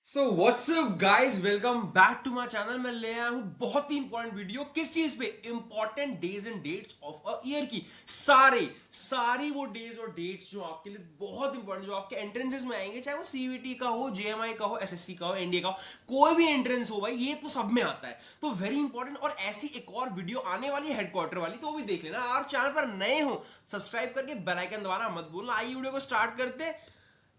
So what's up guys, welcome back to my channel. मैं ले आया हूं बहुत ही इंपॉर्टेंट वीडियो। किस चीज पे? Important days and dates of a year की। सारी वो डेज और डेट्स जो आपके लिए बहुत इंपॉर्टेंट, जो आपके एंट्रेंसेस में आएंगे, चाहे वो सीवीटी का हो, जेएमआई का हो, एसएससी का हो, एनडीए का हो, कोई भी एंट्रेंस हो भाई, ये तो सब में आता है। तो वेरी इंपॉर्टेंट। और ऐसी एक और वीडियो आने वाली है हेडक्वार्टर वाली, तो वो भी देख लेना। आप चैनल पर नए हो, सब्सक्राइब करके बेल आइकन दबाना मत भूलना। आइए वीडियो को स्टार्ट करते हैं।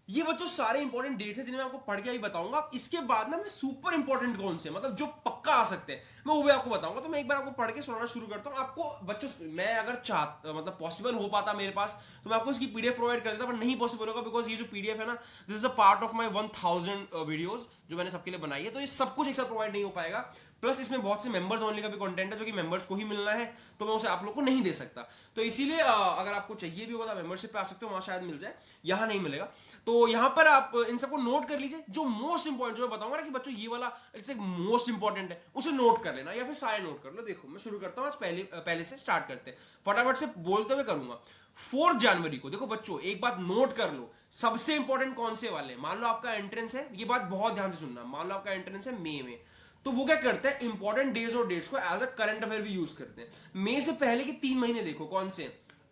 ये बच्चों सारे इंपॉर्टेंट डेट्स हैं जिन्हें मैं आपको पढ़ के अभी बताऊंगा। इसके बाद ना मैं सुपर इंपॉर्टेंट कौन से, मतलब जो पक्का आ सकते हैं, मैं वो भी आपको बताऊंगा। तो मैं एक बार आपको पढ़ के सुनाना शुरू करता हूँ। आपको बच्चों, मैं अगर चाहता, मतलब पॉसिबल हो पाता मेरे पास, तो मैं आपको इसकी पीडीएफ प्रोवाइड कर देता, पर नहीं पॉसिबल होगा बिकॉज ये जो पीडीएफ है ना, this is a part of my 1000 videos जो मैंने सबके लिए बनाई है। तो ये सब कुछ एक साथ प्रोवाइड नहीं हो पाएगा। प्लस इसमें बहुत से मेंबर्स ओनली का भी कंटेंट है जो कि मेंबर्स को ही मिलना है, तो मैं उसे आप लोग को नहीं दे सकता। तो इसीलिए अगर आपको चाहिए भी होगा तो मेंबरशिप पे आ सकते हो, वहां शायद मिल जाए, यहां नहीं मिलेगा। तो यहां पर आप इन सबको नोट कर लीजिए। जो मोस्ट इंपॉर्टेंट जो मैं बताऊंगा ना कि बच्चों ये वाला इट्स एक मोस्ट इंपॉर्टेंट है, उसे नोट कर लेना या फिर सारे नोट कर लो। देखो मैं शुरू करता हूं आज, पहले से स्टार्ट करते हैं, फटाफट से बोलते हुए करूंगा। 4 जनवरी को, देखो बच्चों एक बात नोट कर लो, सबसे इंपॉर्टेंट कौन से वाले। मान लो आपका एंट्रेंस है, ये बात बहुत ध्यान से सुनना, मान लो आपका एंट्रेंस है मई में, तो वो क्या करते हैं, इंपॉर्टेंट डेज और डेट्स को एज अ करंट अफेयर भी यूज करते हैं। मई से पहले के 3 महीने देखो कौन से,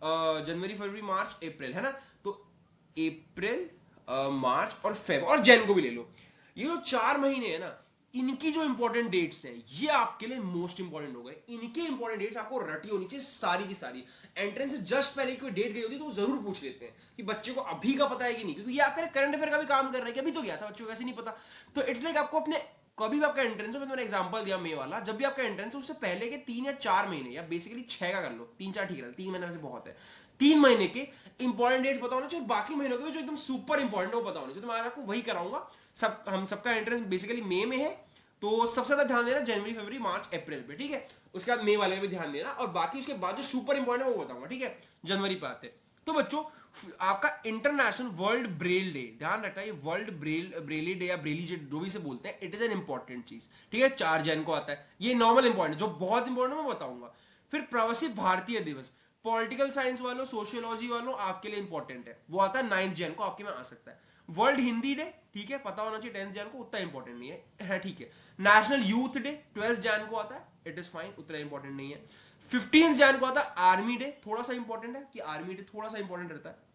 जनवरी, फरवरी, मार्च, अप्रैल, है ना। तो अप्रैल, मार्च और फेब और जैन को भी ले लो। ये जो 4 महीने हैं ना, इनकी जो इंपॉर्टेंट डेट्स हैं, ये आपके लिए मोस्ट इंपॉर्टेंट हो गए। इनके इंपॉर्टेंट डेट्स आपको रटी होनी चाहिए सारी की सारी। एंट्रेंस से जस्ट पहले कोई डेट गई होती है तो वो जरूर पूछ लेते हैं कि बच्चे को अभी का पता है कि नहीं, क्योंकि ये आपके करंट अफेयर का भी काम कर रहे हैं कि अभी तो गया था, बच्चों को ऐसे नहीं पता। तो इट्स लाइक आपको अपने, कभी भी आपका एंट्रेंस हो, मैंने एग्जांपल दिया मे वाला, जब भी आपका एंट्रेंस हो उससे पहले के 3 या 4 महीने, या बेसिकली 6 का कर लो, 3-4 ठीक है, 3 महीने वैसे बहुत है, 3 महीने के इंपॉर्टेंट डेट्स पता होना चाहिए। बाकी महीनों के भी जो एकदम सुपर इंपॉर्टेंट है वो पता होना चाहिए। तो मैं आपको वही कराऊंगा। हम सबका एंट्रेंस बेसिकली मई में है, तो सबसे ज्यादा ध्यान देना जनवरी, फरवरी, मार्च, अप्रैल पे, ठीक है। उसके बाद मई वाले पे भी ध्यान देना, और बाकी उसके बाद जो सुपर इंपॉर्टेंट है वो बताऊंगा, ठीक है। जनवरी पे आते हैं। तो बच्चों आपका इंटरनेशनल वर्ल्ड ब्रेल डे, ध्यान रखना, ये वर्ल्ड ब्रेली डे या ब्रेली डे जो भी से बोलते हैं, इट इज एन इंपॉर्टेंट चीज, ठीक है। 4 जन को आता है, ये नॉर्मल इंपॉर्टेंट, जो बहुत इंपॉर्टेंट है मैं बताऊंगा। फिर प्रवासी भारतीय दिवस, पॉलिटिकल साइंस वालों, सोशियोलॉजी वालों, आपके लिए इंपॉर्टेंट है, वो आता है 9 जन को, आपके में आ सकता है। वर्ल्ड हिंदी डे, ठीक है, पता होना चाहिए 10 जन को, उतना इंपॉर्टेंट नहीं है, ठीक है। नेशनल यूथ डे 12 जन को आता है, इट इज फाइन, उतना इंपॉर्टेंट नहीं है। 15 जन को आता है आर्मी डे, थोड़ा सा इंपॉर्टेंट है कि आर्मी डे थोड़ा सा इंपॉर्टेंट रहता है।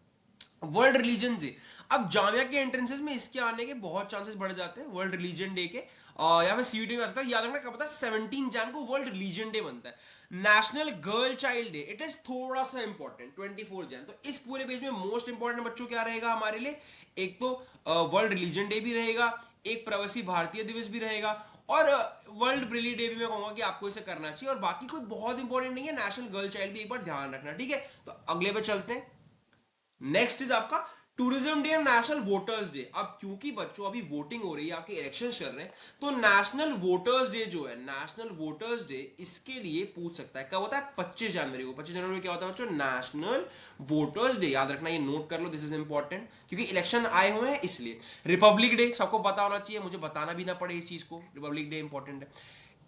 वर्ल्ड रिलीजन डे, अब जामिया के एंट्रेंसेस में इसके आने के बहुत चांसेस बढ़ जाते हैं वर्ल्ड रिलीजन डे के, या फिर सीयूटी में आ सकता है। याद रखना कब पता है, 17 जन को वर्ल्ड रिलीजन डे बनता है। National girl child day, it is थोड़ा सा इंपॉर्टेंट, 24 जन। तो इस पूरे पेज में मोस्ट इंपॉर्टेंट बच्चों क्या रहेगा हमारे लिए, एक तो वर्ल्ड रिलीजन डे भी रहेगा, एक प्रवासी भारतीय दिवस भी रहेगा, और वर्ल्ड ब्रेली डे भी मैं कहूंगा कि आपको इसे करना चाहिए। और बाकी कोई बहुत इंपॉर्टेंट नहीं है, नेशनल गर्ल चाइल्ड भी एक बार ध्यान रखना, ठीक है। तो अगले पे चलते हैं। नेक्स्ट इज आपका टूरिज्म डे और नेशनल वोटर्स डे। अब क्योंकि बच्चों अभी वोटिंग हो रही है, आपके इलेक्शन चल रहे हैं, तो नेशनल वोटर्स डे जो है, नेशनल वोटर्स डे इसके लिए पूछ सकता है, कब होता है, 25 जनवरी को। 25 जनवरी को क्या होता है बच्चों, नेशनल वोटर्स डे। याद रखना, ये नोट कर लो, दिस इज इंपॉर्टेंट, क्योंकि इलेक्शन आए हुए हैं इसलिए। रिपब्लिक डे सबको पता होना चाहिए, मुझे बताना भी ना पड़े इस चीज को, रिपब्लिक डे इंपॉर्टेंट है।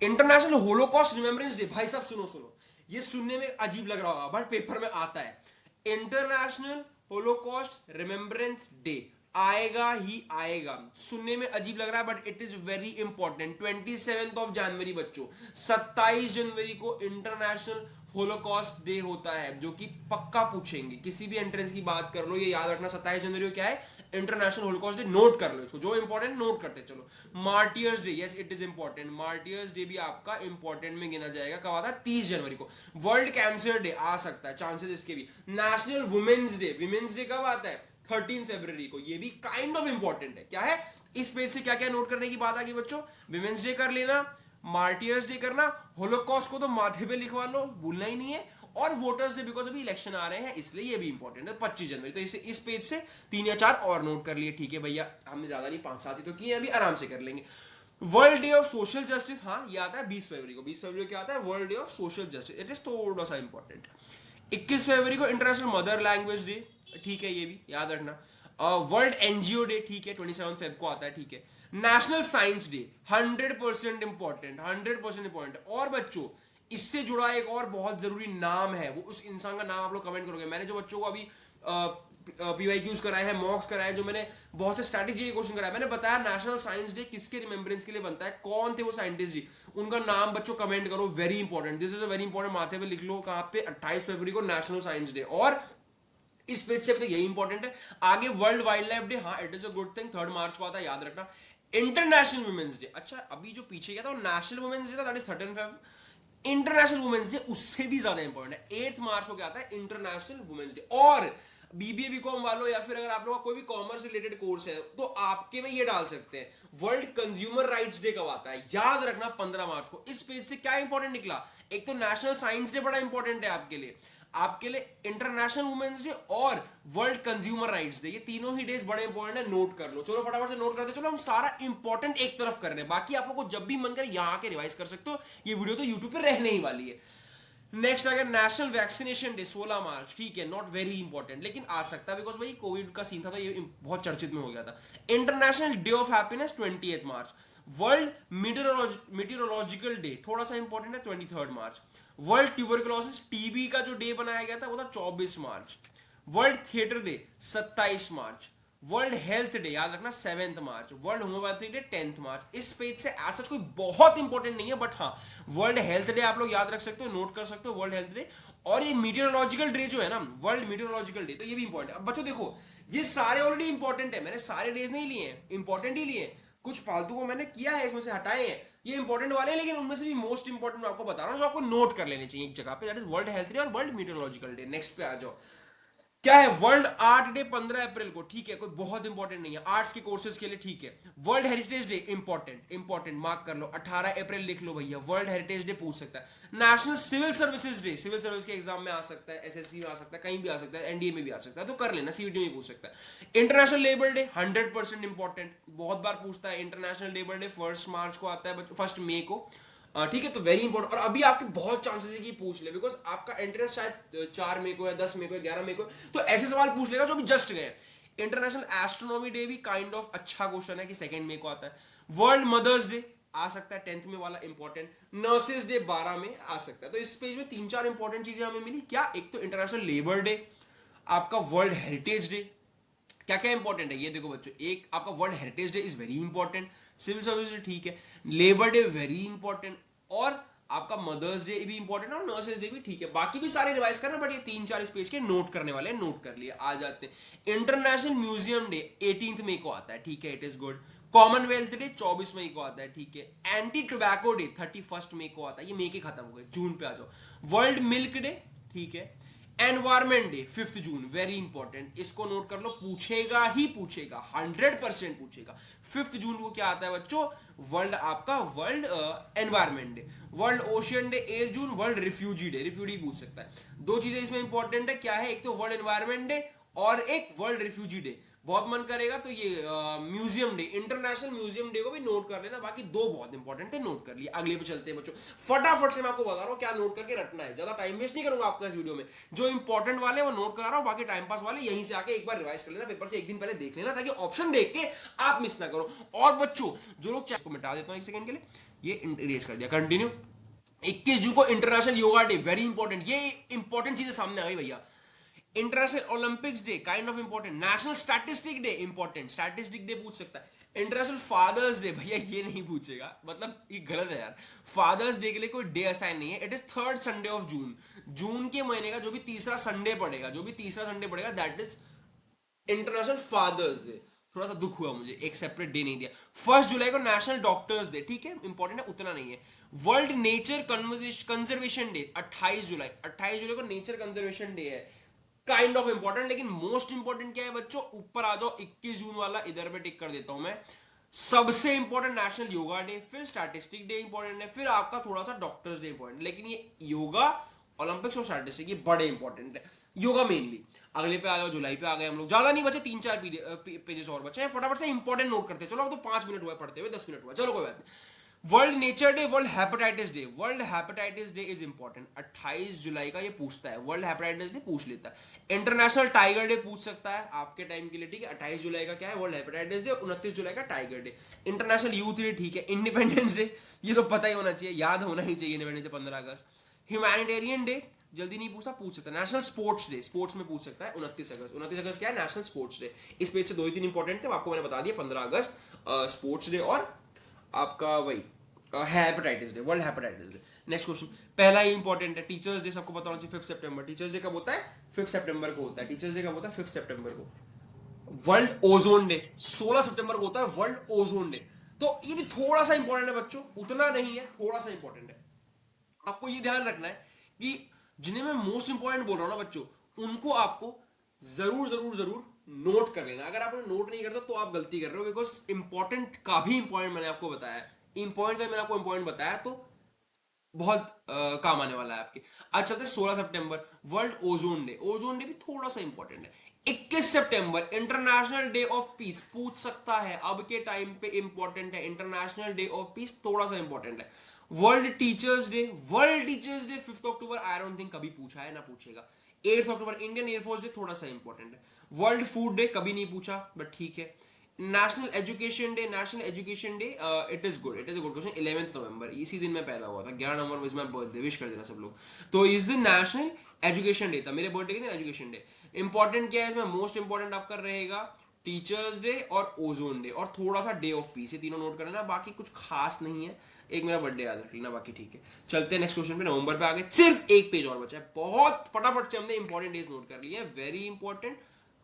इंटरनेशनल होलोकॉस्ट रिमेम्बरेंस डे, भाई साहब सुनो सुनो, ये सुनने में अजीब लग रहा होगा बट पेपर में आता है। इंटरनेशनल होलोकॉस्ट रिमेम्बरेंस डे आएगा ही आएगा, सुनने में अजीब लग रहा है but it is very important. 27 जनवरी बच्चों, 27 जनवरी को इंटरनेशनल होलोकॉस्ट डे होता है, जो कि पक्का पूछेंगे, किसी भी एंट्रेंस की बात कर लो, ये याद रखना। 27 जनवरी को क्या है, इंटरनेशनल होलोकॉस्ट डे, नोट कर लो इसको, जो इंपॉर्टेंट नोट करते चलो। Martyrs day, yes it is important, martyrs day भी आपका इंपॉर्टेंट में गिना जाएगा। कब आता है, 30 जनवरी को। वर्ल्ड कैंसर डे आ सकता है, चांसेस इसके भी। National women's day, women's day कब आता है, 13 फरवरी को, ये भी काइंड ऑफ इंपॉर्टेंट है। क्या है, इस पेज से क्या क्या नोट करने की बात आ गई बच्चों, विमेन्स डे कर लेना, मार्टियर्स डे करना, होलोकॉस्ट को तो माथे पे लिखवा लो, भूलना ही नहीं है, और वोटर्स डे बिकॉज अभी इलेक्शन आ रहे हैं इसलिए ये भी इंपॉर्टेंट है, 25 जनवरी। तो इसे इस पेज से 3 या 4 और नोट कर लिए, ठीक है भैया, हमने ज्यादा नहीं 5-7 ही तो किए, अभी आराम से कर लेंगे। World day of social justice, हाँ ये आता है 20 फरवरी को। 20 फरवरी को क्या आता है, world day of social justice, it is थोड़ा सा इंपॉर्टेंट। 21 फरवरी को इंटरनेशनल मदर लैंग्वेज डे, ठीक है, ये भी याद रखना। वर्ल्ड एनजीओ डे, ठीक है, 27 फेब को आता है, ठीक है। National science day, 100% important, 100% important. और बच्चों इससे जुड़ा एक और बहुत जरूरी नाम है, वो उस इंसान का नाम आप लोग कमेंट करोगे। मैंने जो बच्चों को अभी पीवाईक्यूज कराए हैं, मॉक्स कराए, जो मैंने बहुत से स्ट्रैटेजी के क्वेश्चन कराए। मैंने बताया नेशनल साइंस डे किसके रिमेंबरेंस के लिए बनता है, कौन थे वो साइंटिस्ट जी, उनका नाम बच्चों कमेंट करो, very important, this is a very important, माथे पे लिख लो कहां पे, 28 फरवरी को नेशनल साइंस डे। और इस पेज से अभी तक यही इंपॉर्टेंट है। आगे वर्ल्ड वाइल्ड लाइफ डे, हाँ it is a good thing, 3 मार्च को आता है, याद रखना। इंटरनेशनल वुमेन्स डे, अच्छा अभी जो पीछे गया था वो नेशनल वुमेन्स डे था, that is 13 Feb. International women's day उससे भी ज्यादा इंपॉर्टेंट है, 8 मार्च को क्या आता है, इंटरनेशनल वुमेन्स डे। और बीबीए बीकॉम वालों या फिर अगर आप लोगों का कोई भी कॉमर्स रिलेटेड कोर्स है तो आपके में ये डाल सकते हैं, वर्ल्ड कंज्यूमर राइट्स डे कब आता है, याद रखना 15 मार्च को। इस पेज से क्या इंपॉर्टेंट निकला, एक तो नेशनल साइंस डे बड़ा इंपॉर्टेंट है आपके लिए इंटरनेशनल वुमेन्स डे और वर्ल्ड कंज्यूमर राइट्स डे, ये तीनों ही डेज बड़े इंपॉर्टेंट है, नोट कर लो। चलो फटाफट से नोट करते चलो, हम सारा इंपॉर्टेंट एक तरफ कर रहे हैं, बाकी आप लोग को जब भी मन करे यहां के रिवाइज कर सकते हो, ये वीडियो तो यूट्यूब पे रहने ही वाली है। नेक्स्ट आ गया नेशनल वैक्सीनेशन डे, 16 मार्च, ठीक है, नॉट वेरी इंपॉर्टेंट लेकिन आ सकता है बिकॉज भाई कोविड का सीन था तो ये बहुत चर्चित में हो गया था। International day of happiness 28 March. World meteorological day थोड़ा सा इंपॉर्टेंट है, 23 मार्च। वर्ल्ड ट्यूबरकुलोसिस टीबी का जो डे बनाया गया था वो था 24 मार्च। वर्ल्ड थिएटर डे 27 मार्च। वर्ल्ड हेल्थ डे याद रखना 7 मार्च। वर्ल्ड होम्योपैथिक डे 10 मार्च। इस पेज से ऐसा कोई बहुत इंपॉर्टेंट नहीं है, बट हाँ वर्ल्ड हेल्थ डे आप लोग याद रख सकते हो, नोट कर सकते हो वर्ल्ड हेल्थ डे। और ये मीटियोरोलॉजिकल डे जो है ना, वर्ल्ड मीटियोरोलॉजिकल डे, तो ये भी इंपॉर्टेंट है। अब बच्चों देखो ये सारे ऑलरेडी इंपॉर्टेंट है, मैंने सारे डेज नहीं लिए हैं, इंपॉर्टेंट ही लिए, कुछ फालतू को मैंने किया है इसमें से हटाए हैं, ये इंपॉर्टेंट वाले हैं, लेकिन उनमें से भी मोस्ट इंपॉर्टेंट मैं आपको बता रहा हूं जो आपको नोट कर लेने चाहिए एक जगह पे, that is world health day और वर्ल्ड मीटियोरोलॉजिकल डे। नेक्स्ट पे आ जाओ, क्या है, वर्ल्ड आर्ट डे 15 अप्रैल को, ठीक है, कोई बहुत इंपॉर्टेंट नहीं है, आर्ट्स के कोर्सेज के लिए, ठीक है। World heritage day important mark कर लो, 18 अप्रैल लिख लो भैया, वर्ल्ड हेरिटेज डे पूछ सकता है। National civil services day, civil service के एग्जाम में आ सकता है, एसएससी में आ सकता है, कहीं भी आ सकता है, एनडीए में भी आ सकता है, तो कर लेना, सीवीटी में पूछ सकता है। इंटरनेशनल लेबर डे 100% इंपॉर्टेंट, बहुत बार पूछता है। इंटरनेशनल लेबर डे 1 मार्च को आता है, 1 मई को, ठीक है, तो वेरी इंपॉर्टेंट। और अभी आपके बहुत चांसेस है कि पूछ ले, बिकॉज आपका इंटरेस्ट शायद 4 मई को या 10 मई को या 11 मई को, तो ऐसे सवाल पूछ लेगा जो अभी जस्ट गए। इंटरनेशनल एस्ट्रोनॉमी डे भी काइंड ऑफ अच्छा क्वेश्चन है कि 2 मई को आता है। वर्ल्ड मदर्स डे आ सकता है 10th में वाला, इंपॉर्टेंट। नर्सेज डे 12 में आ सकता है। तो इस पेज में 3-4 इंपॉर्टेंट चीजें हमें मिली, क्या, एक तो इंटरनेशनल लेबर डे, आपका वर्ल्ड हेरिटेज डे, क्या क्या इंपॉर्टेंट है ये देखो बच्चों, एक आपका world heritage day is very important, civil service day ठीक है, लेबर डे वेरी इंपॉर्टेंट, और आपका मदर्स डे भी इंपॉर्टेंट और नर्सेज डे भी ठीक है। बाकी भी सारे रिवाइज करना, बट ये 3-4 इस पेज के नोट करने वाले हैं, नोट कर लिए। आ जाते हैं इंटरनेशनल म्यूजियम डे 18 मई को आता है, ठीक है, it is good. Commonwealth day 24 मई को आता है, ठीक है। एंटी टोबैको डे 31 मई को आता है, ये मई के खत्म हो गए, जून पे आ जाओ। वर्ल्ड मिल्क डे, ठीक है। एनवायरमेंट डे 5 जून, वेरी इंपॉर्टेंट, इसको नोट कर लो, पूछेगा ही पूछेगा, 100% पूछेगा। 5 जून को क्या आता है बच्चों, वर्ल्ड आपका world environment day. World ocean day 8 जून। वर्ल्ड रिफ्यूजी डे, रिफ्यूजी पूछ सकता है। 2 चीजें इसमें इंपॉर्टेंट है, क्या है, एक तो वर्ल्ड एनवायरमेंट डे और एक वर्ल्ड रिफ्यूजी डे। बहुत मन करेगा तो ये museum day, international museum day को भी नोट कर लेना, बाकी 2 बहुत इंपॉर्टेंट है, नोट कर लिया। अगले पे चलते हैं बच्चों, फटाफट से मैं आपको बता रहा हूं क्या नोट करके रटना है, ज्यादा टाइम वेस्ट नहीं करूंगा आपका इस वीडियो में, जो इंपॉर्टेंट वाले वो नोट करा रहा हूं, बाकी टाइम पास वाले यहीं से आके एक बार रिवाइज कर लेना, पेपर से एक दिन पहले देख लेना, ताकि ऑप्शन देख के आप मिस ना करो। और बच्चों जो लोग, को मिटा देता हूं 1 सेकंड के लिए, ये इरेज कर दिया, कंटिन्यू। 21 जून को international yoga day, very important, ये इंपॉर्टेंट चीजें सामने आ गई भैया। International Olympics day kind of important. National statistic day important, statistic day पूछ सकता है। इंटरनेशनल फादर्स डे, भैया ये नहीं पूछेगा, मतलब ये गलत है यार, फादर्स डे के लिए कोई डे असाइन नहीं है, it is 3rd Sunday of June, जून के महीने का जो भी तीसरा संडे पड़ेगा, that is international father's day. थोड़ा सा दुख हुआ मुझे, एक सेपरेट डे नहीं दिया। 1 जुलाई को नेशनल डॉक्टर्स डे, ठीक है, इंपॉर्टेंट है, उतना नहीं है। वर्ल्ड नेचर कंजर्वेशन डे 28 जुलाई, 28 जुलाई को नेचर कंजर्वेशन डे है, काइंड ऑफ इंपॉर्टेंट, लेकिन मोस्ट इंपॉर्टेंट क्या है बच्चों, ऊपर आ जाओ, 21 जून वाला इधर पे टिक कर देता हूं मैं। सबसे इंपॉर्टेंट नेशनल योगा डे, फिर स्टैटिस्टिक डे इंपॉर्टेंट है, फिर आपका थोड़ा सा डॉक्टर्स डे इंपॉर्टेंट, लेकिन ये योगा, ओलंपिक्स और स्टैटिस्टिक ये बड़े इंपॉर्टेंट है, योगा मेनली। अगले पे आ जाओ, जुलाई पे आ गए हम लोग, ज्यादा नहीं बचे, 3-4 पेजेस और बचे हैं, फटाफट से इंपॉर्टेंट नोट करते हैं। चलो अब तो 5 मिनट हुआ पढ़ते हुए, 10 मिनट हुआ, चलो कोई बात नहीं। World nature day, world hepatitis day, world hepatitis day is important, 28 जुलाई का ये पूछता है, वर्ल्ड हेपेटाइटिस डे पूछ लेता है। इंटरनेशनल टाइगर डे पूछ सकता है आपके टाइम के लिए, ठीक है, 28 जुलाई का क्या है, वर्ल्ड हेपेटाइटिस डे, 29 जुलाई का tiger day. International youth day, ठीक है। इंडिपेंडेंस डे, ये तो पता ही होना चाहिए, याद होना ही चाहिए, इंडिपेंडेंस डे 15 अगस्त। ह्यूमैनिटेरियन डे जल्दी नहीं पूछता, पूछ सकता है। नेशनल स्पोर्ट्स डे, स्पोर्ट्स में पूछ सकता है 29 अगस्त। 29 अगस्त क्या है? National sports day. इस पेज से 2 ही 3 इंपॉर्टेंट थे, आपको मैंने बता दिया। 15 अगस्त स्पोर्ट्स डे, और आपका वही hepatitis day, world hepatitis day. Next question, पहला ही इंपॉर्टेंट है, टीचर्स डे सबको पता होना चाहिए 5 सितंबर। टीचर्स डे कब होता है? 5 सितंबर को होता है। टीचर्स डे कब होता है? 5 सितंबर को। वर्ल्ड ओजोन डे 16 सितंबर को होता है, वर्ल्ड ओजोन डे। तो ये भी थोड़ा सा इंपॉर्टेंट है बच्चों, उतना नहीं है, थोड़ा सा इंपॉर्टेंट है। आपको ये ध्यान रखना है कि जिन्हें मैं मोस्ट इंपॉर्टेंट बोल रहा हूं ना बच्चों, उनको आपको जरूर जरूर जरूर नोट कर लेना। अगर आपने नोट नहीं करता तो आप गलती कर रहे हो, बिकॉज इंपॉर्टेंट का भी इंपॉर्टेंट मैंने आपको बताया, इंपॉर्टेंट का मैंने आपको इंपॉर्टेंट बताया, तो बहुत काम आने वाला है आपके। आज चलते 16 सितंबर, world ozone day. Ozone day भी थोड़ा सा इंपॉर्टेंट है। 21 सितंबर, इंटरनेशनल डे ऑफ पीस। पूछ सकता है, अब के टाइम पे इंपॉर्टेंट है। इंटरनेशनल डे ऑफ पीस थोड़ा सा इंपॉर्टेंट है। World teachers day, world teachers day 5 October, I don't think कभी पूछा है, ना पूछेगा। 8 अक्टूबर, इंडियन एयरफोर्स डे, थोड़ा सा इंपॉर्टेंट है। वर्ल्ड फूड डे कभी नहीं पूछा, बट ठीक है। National education day, national education day, it is good, it is a good question. 11 नवंबर, इसी दिन मैं पैदा हुआ था। 11 November is my birthday, wish कर देना सब लोग। तो इस दिन नेशनल एजुकेशन डे था, मेरे बर्थडे के दिन एजुकेशन डे। इंपॉर्टेंट क्या है इसमें? मोस्ट इंपॉर्टेंट आपका रहेगा टीचर्स डे और ओजोन डे, और थोड़ा सा डे ऑफ पीस। ये तीनों नोट करना, बाकी कुछ खास नहीं है। एक मेरा बर्थडे याद रख लेना, बाकी ठीक है। चलते हैं नेक्स्ट क्वेश्चन पे। नवंबर पे आ गए, सिर्फ एक पेज और बचा है। बहुत फटाफट से हमने इंपॉर्टेंट डेज नोट कर लिए, वेरी इंपॉर्टेंट।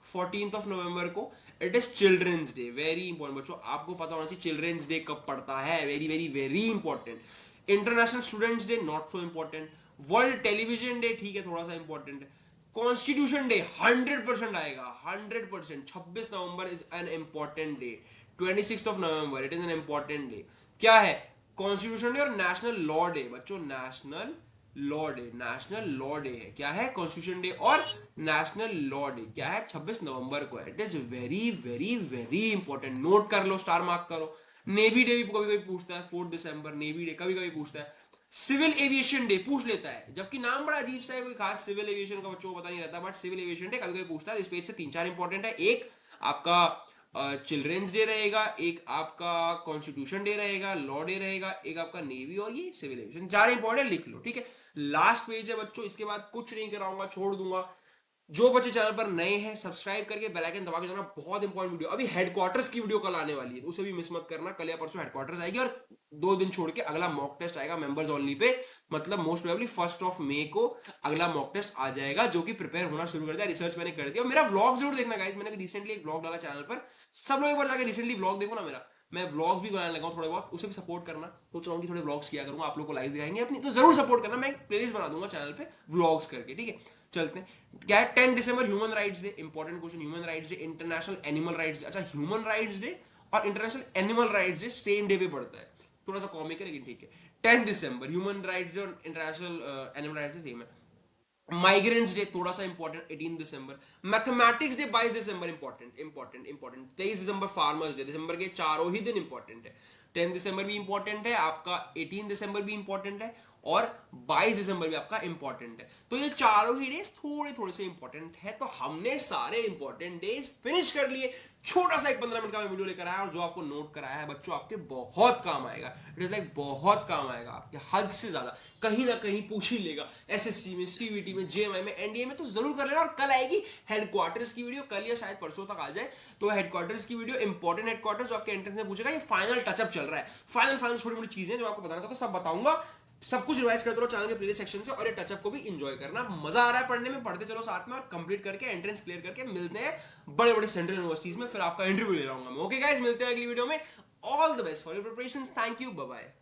14 नवंबर को it is children's day, very important बच्चों, आपको पता होना चाहिए चिल्ड्रंस डे कब पड़ता है, very very very important. International students day, not so important. World television day, ठीक है, थोड़ा सा इंपॉर्टेंट है। कॉन्स्टिट्यूशन डे 100% आएगा, 100%। 26 November is an important day. 26 November, it is an important day. क्या है? कॉन्स्टिट्यूशन डे और नेशनल लॉ डे बच्चों, national law day, national law day है। क्या है? कॉन्स्टिट्यूशन डे और नेशनल लॉ डे क्या है? 26 नवंबर को है। It is very very very important, note कर लो, स्टार मार्क करो। नेवी डे भी कभी कभी पूछता है, 4 दिसंबर, नेवी डे कभी कभी पूछता है। सिविल एविएशन डे पूछ लेता है, जबकि नाम बड़ा अजीब सा है, कोई खास सिविल एविएशन का बच्चों को पता नहीं रहता, बट सिविल एविएशन डे कभी कभी पूछता है। इस पेज से 3 4 इंपॉर्टेंट है। एक आपका चिल्ड्रंस डे रहेगा, एक आपका कॉन्स्टिट्यूशन डे रहेगा, लॉ डे रहेगा, एक आपका नेवी, और ये सिविल एविएशन। 4 इंपॉर्टेंट लिख लो, ठीक है। लास्ट पेज है बच्चों, इसके बाद कुछ नहीं कराऊंगा, छोड़ दूंगा। जो बच्चे चैनल पर नए हैं, सब्सक्राइब करके बेल आइकन दबा के जाना। बहुत इंपॉर्टेंट वीडियो, अभी हेडक्वार्टर्स की वीडियो कल आने वाली है, तो उसे भी मिस मत करना। कल या परसों हेडक्वार्टर्स आएगी, और 2 दिन छोड़ के अगला मॉक टेस्ट आएगा मेंबर्स ओनली पे। मतलब मोस्ट प्रोबेबली 1 मई को अगला मॉक टेस्ट आ जाएगा, जो कि प्रिपेयर होना शुरू कर दिया, रिसर्च मैंने कर दिया। मेरा व्लॉग जरूर देखना गाइस, मैंने रिसेंटली एक व्लॉग डाला चैनल पर, सब लोग एक बार जाकर रिसेंटली व्लॉग देखो ना मेरा। मैं व्लॉग्स भी बनाने लगा हूं थोड़े बहुत, उसे भी सपोर्ट करना। सोच रहा हूं कि थोड़े व्लॉग्स किया करूंगा, आप लोग को लाइव दिखाएंगे अपनी, तो जरूर सपोर्ट करना। मैं एक प्लेलिस्ट बना दूंगा चैनल पे व्लॉग्स करके, ठीक है। चलते हैं, क्या है? 10 दिसंबर human rights day, important question. Human rights day, international animal rights day. अच्छा, ह्यूमन राइट्स डे और international animal rights day same day पे पड़ता है, थोड़ा सा कॉमिक है लेकिन ठीक है। 10 दिसंबर ह्यूमन राइट्स डे और international animal rights day same है। माइग्रेंट्स डे थोड़ा सा इंपॉर्टेंट, 18 दिसंबर। मैथमेटिक्स डे 22 दिसंबर, इंपॉर्टेंट इंपॉर्टेंट इंपॉर्टेंट। 23 दिसंबर फार्मर्स डे, दिसंबर के चारों ही दिन इंपॉर्टेंट है। 10 दिसंबर भी इंपॉर्टेंट है आपका, 18 दिसंबर भी इंपॉर्टेंट है, और 22 दिसंबर भी आपका इंपॉर्टेंट है। तो ये चारों ही डेज थोड़े थोड़े से इंपॉर्टेंट है। तो हमने सारे इंपॉर्टेंट डेज फिनिश कर लिए। छोटा सा एक 15 मिनट का मैं वीडियो लेकर आया, और जो आपको नोट कराया है बच्चों, आपके बहुत काम आएगा। इट इज लाइक बहुत काम आएगा आपके, हद से ज्यादा। कहीं ना कहीं पूछ ही लेगा, एसएससी में, सीवीटी में, जेएमआई में, एनडीए में, तो जरूर कर लेना। और कल आएगी हेडक्वार्टर्स की वीडियो, कल या शायद परसों तक आ जाए। तो हेडक्वार्टर्स की वीडियो, इंपॉर्टेंट हेडक्वार्टर्स, जो आपके एंट्रेंस में पूछेगा। ये फाइनल टचअप चल रहा है, फाइनल फाइनल छोटी मोटी चीजें जो आपको बताना था, तो सब बताऊंगा। सब कुछ रिवाइज करते रहो चैनल के प्लेलिस्ट सेक्शन से, और ये टचअप को भी एंजॉय करना। मजा आ रहा है पढ़ने में, पढ़ते चलो साथ में, और कंप्लीट करके एंट्रेंस क्लियर करके मिलते हैं बड़े बड़े सेंट्रल यूनिवर्सिटीज में। फिर आपका इंटरव्यू ले रहा हूं मैं। ओके गाइस, मिलते हैं अगली वीडियो में। All the best for your preparations. Thank you, bye bye.